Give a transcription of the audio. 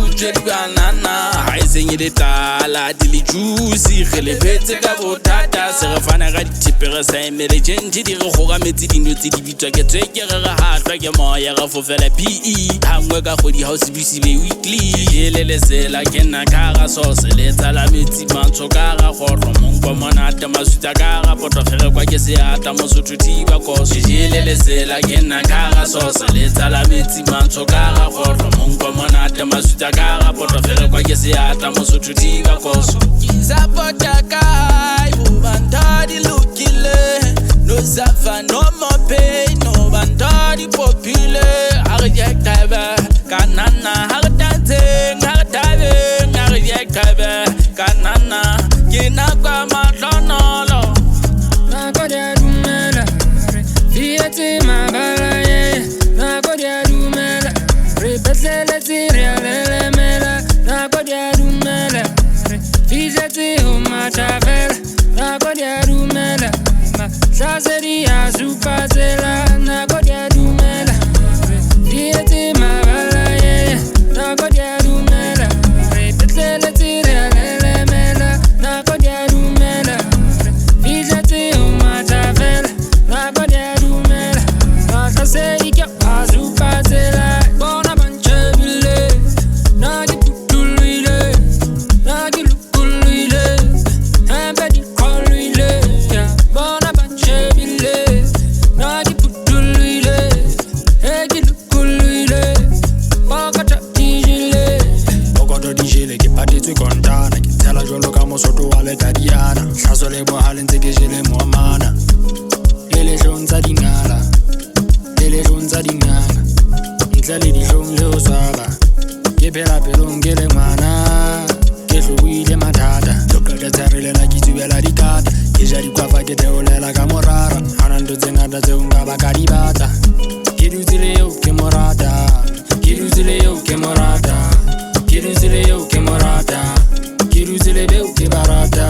butswe di banana ha e senye le tala di le juicy re le phetse ka bothata se re fana ga ditipere sa emele tšentši di re gogametse dino tse di bitswa ke tswekere re hahlwa ke moya re fofela PE hangwe ka kgwedi ha o se buse be weekly ele le sela ke nna ka ga sose le tsala metsi mantsho ka ga gorro mongwa monate masutsa ka ga potofere kwa ke seata mosotho thiba koso ele le sela ke nna ka ga sose le tsala metsi mantsho ka ga gorro mongwa monate masutsa ka ga potofere kwa ke seata mosotho thiba koso izapota kai ubantadi lukile no safa no more pain no bantadi popule arjektabe kanana hartate ngatabe arjektabe kanana kina kwa matonolo nakodia dumela fiati mabalaye nakodia dumela repetele tirialele mela nakodia dumela fiati umatavela nakodia dumela Saseria supazela nakodia dumela fiati mabalaye nakodia dumela repetele tirialele mela nakodia dumela fiati umatavela nakodia dumela Saseria supazela bona banchebile nagi putuluile nagi lukuluile ambedi koluile bona banchebile nagi putuluile egi lukuluile bokata dijile ke patetswe kontana ke tshela jolo ka mosoto wa letadiana hlaso le bohale ntse ke jele moamana le lejong tsa dingala le lejong tsa dinganga ntle le dijong le ho swaba ke phela pelong ke le ngwana ke hlobuile mathata ke tsherile na ke tsubela dikata ke ja dikwafa ke theolela ka morara hana ntho tse ngata tseo nka ba ka di batla ke dutsile eo ke morata ke dutsile eo ke morata ke dutsile eo ke morata ke dutsile beo ke barata